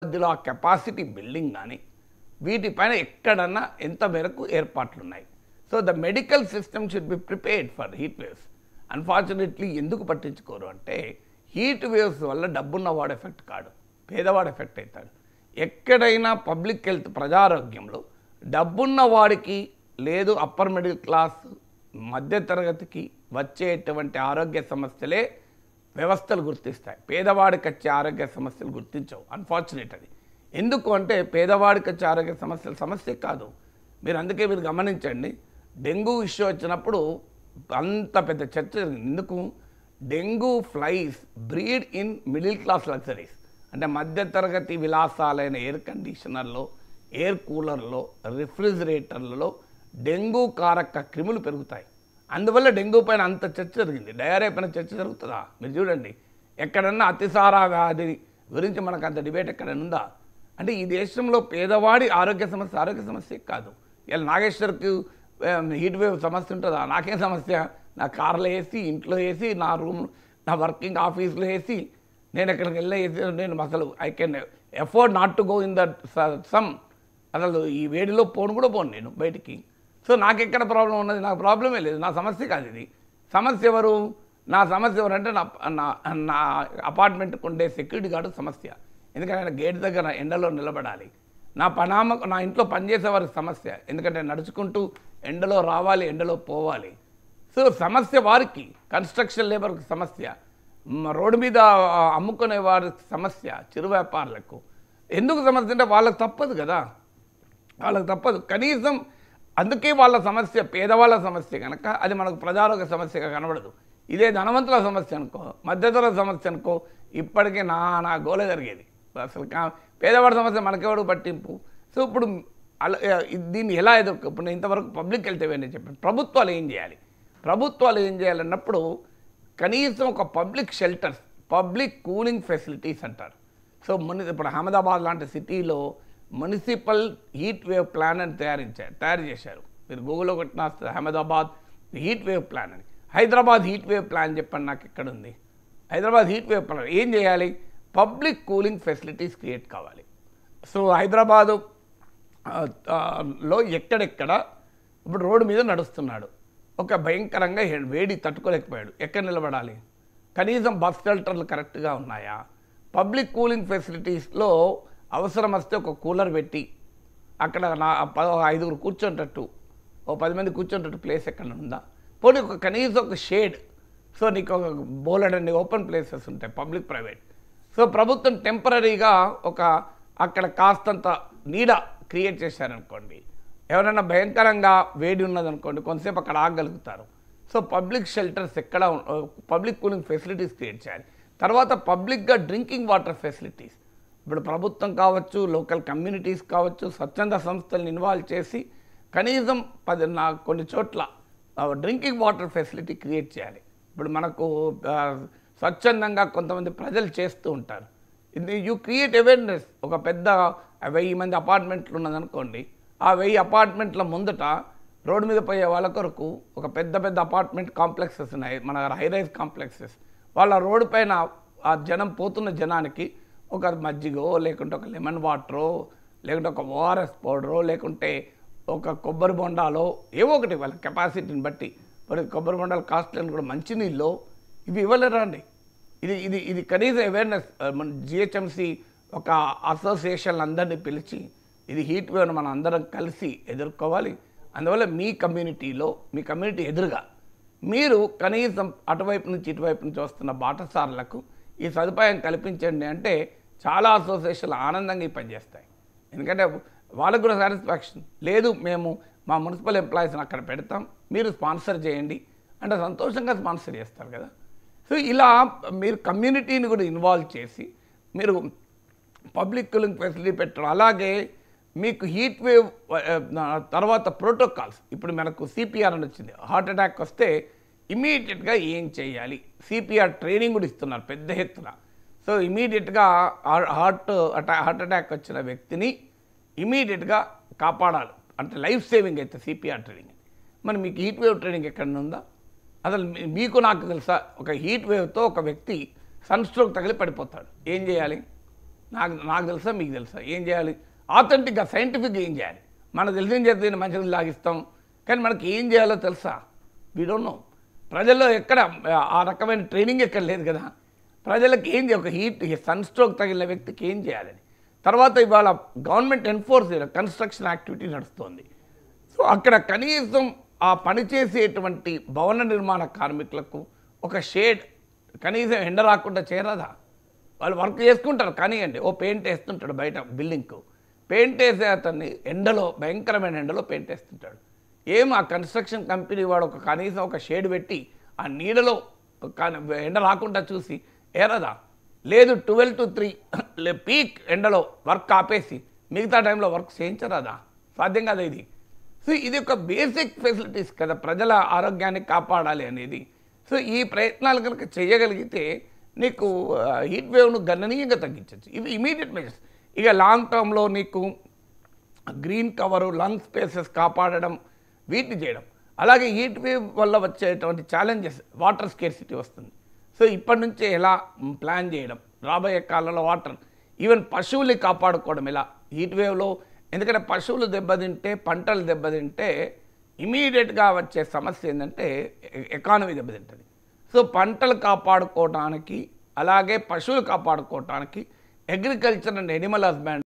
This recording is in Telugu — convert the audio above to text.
మధ్యలో ఆ కెపాసిటీ బిల్డింగ్ కానీ వీటిపైన ఎక్కడన్నా ఎంత మేరకు ఏర్పాట్లు ఉన్నాయి. So the medical system should be prepared for heat waves. Unfortunately ఎందుకు పట్టించుకోరు అంటే హీట్ వేవ్స్ వల్ల డబ్బున్నవాడు ఎఫెక్ట్ కాడు, పేదవాడు ఎఫెక్ట్ అవుతాడు. ఎక్కడైనా పబ్లిక్ హెల్త్ ప్రజారోగ్యంలో డబ్బున్న వాడికి లేదు అప్పర్ మిడిల్ క్లాస్ మధ్యతరగతికి వచ్చేటువంటి ఆరోగ్య సమస్యలే వ్యవస్థలు గుర్తిస్తాయి. పేదవాడికి వచ్చే ఆరోగ్య సమస్యలు గుర్తించవు. అన్ఫార్చునేట్ అది. ఎందుకు అంటే పేదవాడికి వచ్చే ఆరోగ్య సమస్యలు సమస్య కాదు. అందుకే మీరు గమనించండి, డెంగ్యూ ఇష్యూ వచ్చినప్పుడు అంత పెద్ద చర్చ జరిగింది. ఎందుకు? Dengue flies breed in middle class luxuries, అంటే మధ్యతరగతి విలాసాలైన ఎయిర్ కండిషనర్లో, ఎయిర్ కూలర్లో, రిఫ్రిజిరేటర్లలో డెంగ్యూ కారక క్రిములు పెరుగుతాయి. అందువల్ల డెంగ్యూ పైన అంత చర్చ జరిగింది. డయేరియా పైన చర్చ జరుగుతుందా? మీరు చూడండి, ఎక్కడన్నా అతిసార వ్యాధి గురించి మనకు అంత డిబేట్ ఎక్కడైనా ఉందా? అంటే ఈ దేశంలో పేదవాడి ఆరోగ్య సమస్య కాదు. ఇలా నాగేశ్వర్కి హీట్ వేవ్ సమస్య ఉంటుందా? నాకేం సమస్య? నా కార్లో వేసి, ఇంట్లో వేసి, నా రూమ్, నా వర్కింగ్ ఆఫీస్లో వేసి, నేను ఎక్కడికి వెళ్ళేసి నేను అసలు I can afford not to go in that sun. అసలు ఈ వేడిలో పోను నేను బయటికి. సో నాకెక్కడ ప్రాబ్లం ఉన్నది? నాకు ప్రాబ్లమే లేదు. నా సమస్య కాదు ఇది. సమస్య ఎవరు? నా సమస్య ఎవరంటే నా అపార్ట్మెంట్కి ఉండే సెక్యూరిటీ గార్డు సమస్య. ఎందుకంటే గేట్ దగ్గర ఎండలో నిలబడాలి. నా ఇంట్లో పనిచేసే వారికి సమస్య. ఎందుకంటే నడుచుకుంటూ ఎండలో రావాలి, ఎండలో పోవాలి. సో సమస్య వారికి, కన్స్ట్రక్షన్ లేబర్కి సమస్య, రోడ్డు మీద అమ్ముకునే వారికి సమస్య, చిరు వ్యాపారులకు. ఎందుకు సమస్య అంటే వాళ్ళకి తప్పదు కదా, వాళ్ళకి తప్పదు. కనీసం అందుకే వాళ్ళ సమస్య పేదవాళ్ళ సమస్య కనుక అది మనకు ప్రజారోగ్య సమస్యగా కనబడదు. ఇదే ధనవంతుల సమస్య అనుకో, మధ్యతరగతి సమస్య అనుకో, ఇప్పటికే నా గోల జరిగేది. అసలు పేదవాడి సమస్య మనకెవడు పట్టింపు. సో ఇప్పుడు దీన్ని ఎలా ఇప్పుడు నేను ఇంతవరకు పబ్లిక్ హెల్త్ అవేర్నెస్ చెప్పాను. ప్రభుత్వాలు ఏం చేయాలన్నప్పుడు కనీసం ఒక public shelters, public cooling facilities అంటారు. సో ఇప్పుడు అహ్మదాబాద్ లాంటి సిటీలో మున్సిపల్ హీట్ వేవ్ ప్లాన్ అని తయారు చేశారు. మీరు గూగుల్లో కొట్టిన అహ్మదాబాద్ హీట్ వేవ్ ప్లాన్ అని. హైదరాబాద్ హీట్ వేవ్ ప్లాన్ చెప్పండి నాకు ఎక్కడుంది? హైదరాబాద్ హీట్ వేవ్ ప్లాన్ ఏం చేయాలి? పబ్లిక్ కూలింగ్ ఫెసిలిటీస్ క్రియేట్ కావాలి. సో హైదరాబాదు లో ఎక్కడెక్కడ ఇప్పుడు రోడ్డు మీద నడుస్తున్నాడు, ఒక భయంకరంగా వేడి తట్టుకోలేకపోయాడు, ఎక్కడ నిలబడాలి? కనీసం బస్ షెల్టర్లు కరెక్ట్గా ఉన్నాయా? పబ్లిక్ కూలింగ్ ఫెసిలిటీస్లో అవసరం వస్తే ఒక కూలర్ పెట్టి అక్కడ 5 కూర్చుంటట్టు, 10 మంది కూర్చుంటట్టు ప్లేస్ ఎక్కడ ఉందా? పోనీ కనీసం ఒక షేడ్. సో నీకు ఒక బోలెడన్ని ఓపెన్ ప్లేసెస్ ఉంటాయి, పబ్లిక్ ప్రైవేట్. సో ప్రభుత్వం టెంపరీగా అక్కడ కాస్తంత నీడ క్రియేట్ చేశారనుకోండి, ఎవరైనా భయంకరంగా వేడి ఉన్నదనుకోండి కొంతసేపు అక్కడ ఆగగలుగుతారు. సో పబ్లిక్ షెల్టర్స్ ఎక్కడ, పబ్లిక్ కూలింగ్ ఫెసిలిటీస్ క్రియేట్ చేయాలి. తర్వాత పబ్లిక్గా డ్రింకింగ్ వాటర్ ఫెసిలిటీస్, ఇప్పుడు ప్రభుత్వం కావచ్చు, లోకల్ కమ్యూనిటీస్ కావచ్చు, స్వచ్ఛంద సంస్థలను ఇన్వాల్వ్ చేసి కనీసం కొన్ని చోట్ల డ్రింకింగ్ వాటర్ ఫెసిలిటీ క్రియేట్ చేయాలి. ఇప్పుడు మనకు స్వచ్ఛందంగా కొంతమంది ప్రజలు చేస్తూ ఉంటారు. You create awareness. ఒక పెద్ద 1000 మంది అపార్ట్మెంట్లు ఉన్నదనుకోండి, ఆ 1000 అపార్ట్మెంట్ల ముందట రోడ్డు మీద పోయే వాళ్ళ కొరకు ఒక పెద్ద అపార్ట్మెంట్ కాంప్లెక్సెస్ ఉన్నాయి, మన హైరైజ్ కాంప్లెక్సెస్. వాళ్ళ రోడ్డు పైన ఆ జనం పోతున్న జనానికి ఒక మజ్జిగో, లేకుంటే ఒక లెమన్ వాటరో, లేకుంటే ఒక ఓఆర్ఎస్ పౌడరో, లేకుంటే ఒక కొబ్బరి బొండాలో, ఏవో ఒకటి వాళ్ళ కెపాసిటీని బట్టి. మరి కొబ్బరి బొండాలు కాస్ట్లీని కూడా మంచినీళ్ళు ఇవి ఇవ్వలేరా అండి? ఇది కనీసం అవేర్నెస్. మన జిహెచ్ఎంసి ఒక అసోసియేషన్ అందరినీ పిలిచి ఇది హీట్ వేవ్ను మనం అందరం కలిసి ఎదుర్కోవాలి. అందువల్ల మీ కమ్యూనిటీ ఎదురుగా మీరు కనీసం అటువైపు నుంచి ఇటువైపు నుంచి వస్తున్న బాటసారులకు ఈ సదుపాయం కల్పించండి అంటే చాలా అసోసియేషన్లు ఆనందంగా ఈ పనిచేస్తాయి. ఎందుకంటే వాళ్ళకు కూడా సాటిస్ఫాక్షన్ లేదు, మేము మా మున్సిపల్ ఎంప్లాయీస్ని అక్కడ పెడతాం, మీరు స్పాన్సర్ చేయండి అంటే సంతోషంగా స్పాన్సర్ చేస్తారు కదా. సో ఇలా మీరు కమ్యూనిటీని కూడా ఇన్వాల్వ్ చేసి మీరు పబ్లిక్ కూలింగ్ ఫెసిలిటీ పెట్టడం. అలాగే మీకు హీట్ వేవ్ తర్వాత ప్రోటోకాల్స్, ఇప్పుడు మనకు సిపిఆర్ అని వచ్చింది, హార్ట్ అటాక్ వస్తే ఇమీడియట్గా ఏం చేయాలి, సిపిఆర్ ట్రైనింగ్ కూడా ఇస్తున్నారు పెద్ద ఎత్తున. సో ఇమీడియట్గా హార్ట్ అటాక్ వచ్చిన వ్యక్తిని ఇమీడియట్గా కాపాడాలి అంటే లైఫ్ సేవింగ్ అయితే సిపిఆర్ ట్రైనింగ్. మరి మీకు హీట్ వేవ్ ట్రైనింగ్ ఎక్కడన్నా ఉందా? అసలు మీకు నాకు తెలుసా, ఒక హీట్ వేవ్తో ఒక వ్యక్తి సన్ స్ట్రోక్ తగిలి పడిపోతాడు, ఏం చేయాలి? నాకు తెలుసా, మీకు తెలుసా ఏం చేయాలి? ఆథెంటిక్గా సైంటిఫిక్గా ఏం చేయాలి? మనకు తెలిసిన చేతి మంచిగా లాగిస్తాం, కానీ మనకి ఏం చేయాలో తెలుసా? We don't know. ప్రజల్లో ఎక్కడ ఆ రకమైన ట్రైనింగ్ ఎక్కడ లేదు కదా. ప్రజలకు ఏం ఒక హీట్ సన్ స్ట్రోక్ తగిలిన వ్యక్తికి ఏం చేయాలని. తర్వాత ఇవాళ గవర్నమెంట్ ఎన్ఫోర్స్ కన్స్ట్రక్షన్ యాక్టివిటీ నడుస్తుంది. సో అక్కడ కనీసం ఆ పనిచేసేటువంటి భవన నిర్మాణ కార్మికులకు ఒక షేడ్, కనీసం ఎండ రాకుండా చేరదా? వాళ్ళు వర్క్ చేసుకుంటారు కానివ్వండి. ఓ పెయింట్ వేస్తుంటాడు బయట బిల్డింగ్కు, పెయింట్ వేసే అతన్ని ఎండలో, భయంకరమైన ఎండలో పెయింట్ వేస్తుంటాడు. ఆ కన్స్ట్రక్షన్ కంపెనీ వాడు కనీసం ఒక షేడ్ పెట్టి ఆ నీడలో ఎండ రాకుండా చూసి ఏరదా? లేదు, 12 to 3 పీక్ ఎండలో వర్క్ ఆపేసి మిగతా టైంలో వర్క్ చేయించరాదా? సాధ్యం కదా ఇది. సో ఇది ఒక బేసిక్ ఫెసిలిటీస్ కదా ప్రజల ఆరోగ్యాన్ని కాపాడాలి అనేది. సో ఈ ప్రయత్నాలు కనుక చేయగలిగితే నీకు హీట్ వేవ్ను గణనీయంగా తగ్గించవచ్చు. ఇవి ఇమీడియట్ మెజర్స్. ఇక లాంగ్ టర్మ్లో నీకు గ్రీన్ కవరు, లంగ్ స్పేసెస్ కాపాడడం, వీటిని చేయడం. అలాగే హీట్ వేవ్ వల్ల వచ్చేటువంటి ఛాలెంజెస్, వాటర్ స్కేర్సిటీ వస్తుంది. సో ఇప్పటి నుంచే ఎలా ప్లాన్ చేయడం, రాబోయే కాలంలో వాటర్, ఈవెన్ పశువుల్ని కాపాడుకోవడం ఎలా హీట్ వేవ్లో. ఎందుకంటే పశువులు దెబ్బతింటే, పంటలు దెబ్బతింటే ఇమీడియట్గా వచ్చే సమస్య ఏంటంటే ఎకానమీ దెబ్బతింటుంది. సో పంటలు కాపాడుకోవడానికి, అలాగే పశువులు కాపాడుకోవడానికి అగ్రికల్చర్ అండ్ ఎనిమల్ హస్బెండరీ